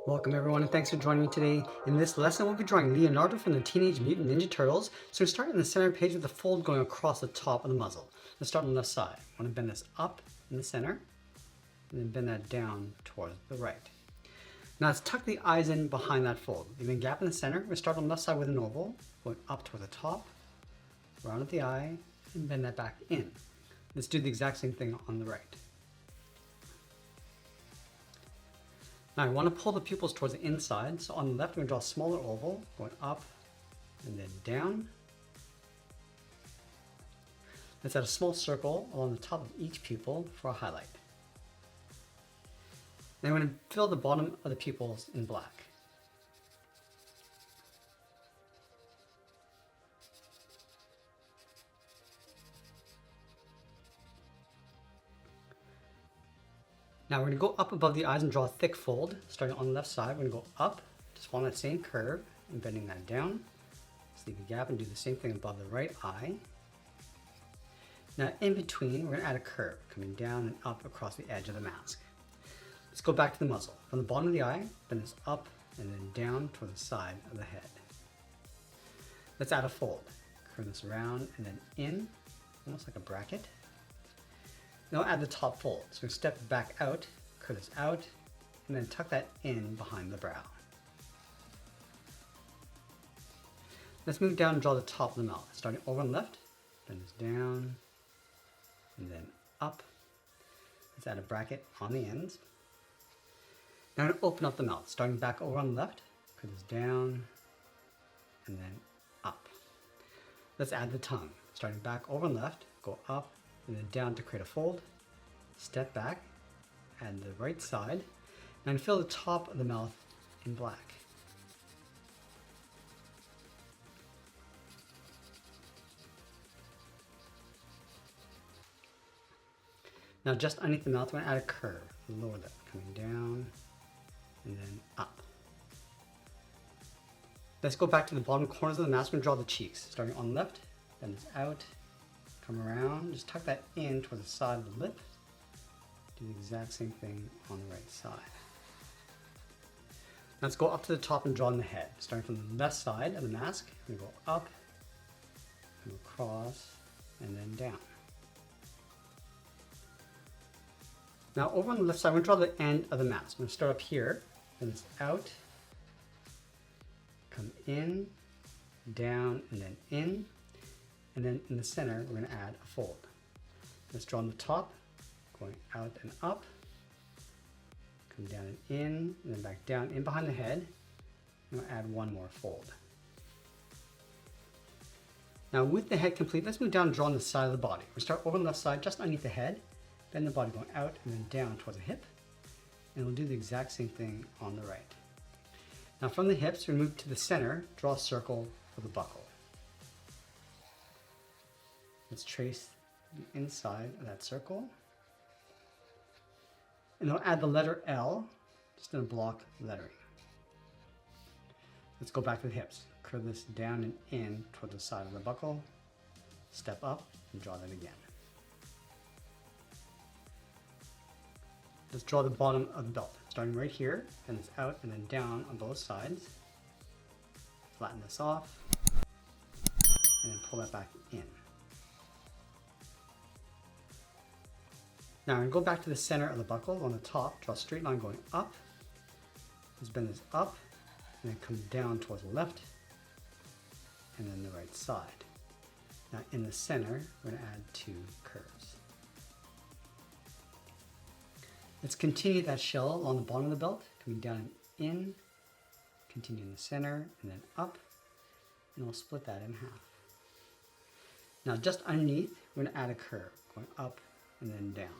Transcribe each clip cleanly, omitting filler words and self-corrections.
Welcome everyone and thanks for joining me today. In this lesson we'll be drawing Leonardo from the Teenage Mutant Ninja Turtles. So we start in the center page with the fold going across the top of the muzzle. Let's start on the left side. I want to bend this up in the center and then bend that down towards the right. Now let's tuck the eyes in behind that fold. Leaving a gap in the center. We'll start on the left side with an oval, going up toward the top, round at the eye, and bend that back in. Let's do the exact same thing on the right. Now I want to pull the pupils towards the inside, so on the left we're going to draw a smaller oval, going up and then down. Let's add a small circle along the top of each pupil for a highlight. Then I'm going to fill the bottom of the pupils in black. Now we're going to go up above the eyes and draw a thick fold. Starting on the left side, we're going to go up, just follow that same curve and bending that down. Just leave a gap and do the same thing above the right eye. Now in between, we're going to add a curve coming down and up across the edge of the mask. Let's go back to the muzzle. From the bottom of the eye, bend this up and then down toward the side of the head. Let's add a fold. Curve this around and then in, almost like a bracket. Now add the top fold. So we step back out, curve this out, and then tuck that in behind the brow. Let's move down and draw the top of the mouth. Starting over on the left, bend this down, and then up. Let's add a bracket on the ends. Now I'm going to open up the mouth. Starting back over on the left, curve this down, and then up. Let's add the tongue. Starting back over on the left, go up, and then down to create a fold, step back, add the right side, and fill the top of the mouth in black. Now just underneath the mouth, we're going to add a curve, the lower lip, coming down and then up. Let's go back to the bottom corners of the mask and draw the cheeks. Starting on the left, bend this out, come around, just tuck that in toward the side of the lip. Do the exact same thing on the right side. Now let's go up to the top and draw in the head. Starting from the left side of the mask, we go up, and across, and then down. Now over on the left side, we're going to draw the end of the mask. I'm going to start up here, bend this out, come in, down, and then in. And then in the center, we're going to add a fold. Let's draw on the top, going out and up, come down and in, and then back down, in behind the head, and we'll add one more fold. Now with the head complete, let's move down and draw on the side of the body. We'll start over on the left side, just underneath the head, bend the body going out and then down towards the hip, and we'll do the exact same thing on the right. Now from the hips, we move to the center, draw a circle for the buckle. Let's trace the inside of that circle. And I'll add the letter L, just in a block lettering. Let's go back to the hips. Curve this down and in toward the side of the buckle. Step up and draw that again. Let's draw the bottom of the belt. Starting right here, bend this out and then down on both sides. Flatten this off, and then pull that back in. Now I'm going to go back to the center of the buckle on the top, draw a straight line going up. Let's bend this up and then come down towards the left and then the right side. Now in the center, we're going to add two curves. Let's continue that shell along the bottom of the belt, coming down and in, continue in the center and then up, and we'll split that in half. Now just underneath, we're going to add a curve going up and then down.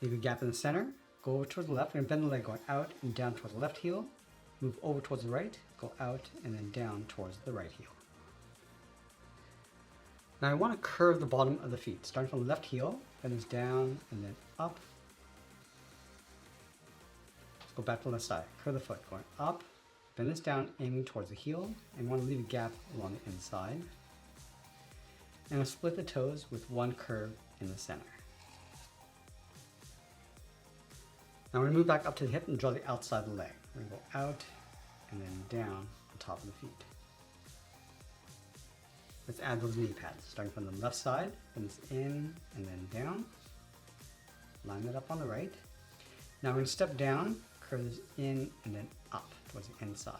Leave a gap in the center, go over towards the left, and bend the leg going out and down towards the left heel, move over towards the right, go out and then down towards the right heel. Now I want to curve the bottom of the feet, starting from the left heel, bend this down and then up. Let's go back to the left side, curve the foot going up, bend this down, aiming towards the heel, and want to leave a gap along the inside. And I'll split the toes with one curve in the center. Now we're going to move back up to the hip and draw the outside of the leg. We're going to go out and then down on top of the feet. Let's add those knee pads, starting from the left side, and it's in and then down. Line that up on the right. Now we're going to step down, curve this in and then up towards the inside.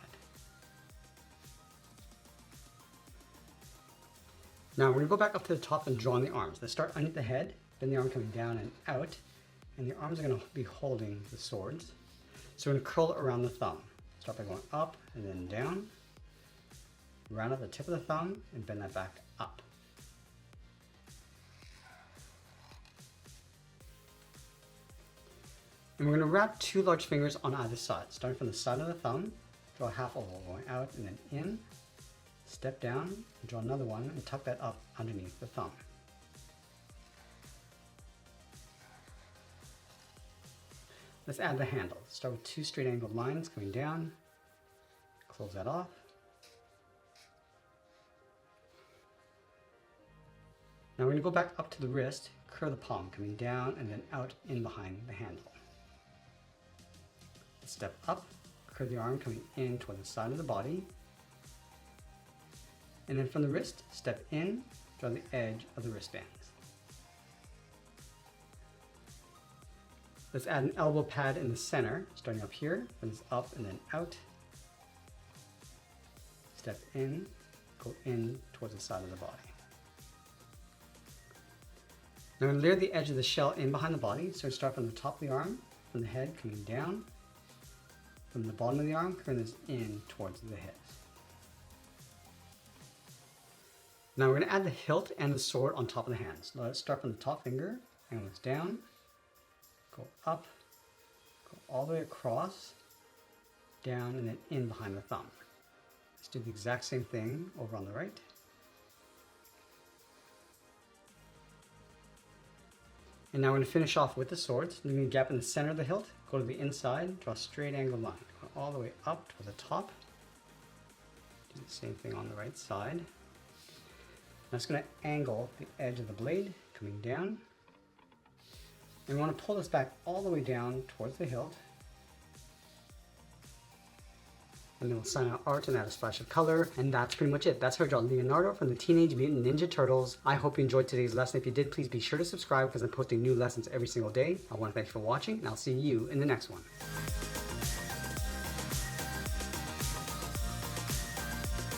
Now we're going to go back up to the top and draw on the arms. Let's start underneath the head, then the arm coming down and out, and the arms are going to be holding the swords. So we're going to curl it around the thumb. Start by going up and then down, round at the tip of the thumb and bend that back up. And we're going to wrap 2 large fingers on either side. Starting from the side of the thumb, draw a half oval, going out and then in, step down, and draw another one and tuck that up underneath the thumb. Let's add the handle. Start with 2 straight angled lines coming down, close that off. Now we're going to go back up to the wrist, curve the palm coming down and then out in behind the handle. Step up, curve the arm coming in toward the side of the body. And then from the wrist, step in, draw the edge of the wristbands. Let's add an elbow pad in the center, starting up here, then it's up and then out. Step in, go in towards the side of the body. Now we're going to layer the edge of the shell in behind the body, so we start from the top of the arm, from the head coming down, from the bottom of the arm, curve this in towards the hips. Now we're going to add the hilt and the sword on top of the hands. Now let's start from the top finger, angle this down, go up, go all the way across, down, and then in behind the thumb. Let's do the exact same thing over on the right. And now we're going to finish off with the swords. Leaving a gap in the center of the hilt, go to the inside, draw a straight angle line, go all the way up to the top. Do the same thing on the right side. I'm just going to angle the edge of the blade coming down. And we want to pull this back all the way down towards the hilt. And then we'll sign out art and add a splash of color. And that's pretty much it. That's how I draw Leonardo from the Teenage Mutant Ninja Turtles. I hope you enjoyed today's lesson. If you did, please be sure to subscribe because I'm posting new lessons every single day. I want to thank you for watching, and I'll see you in the next one.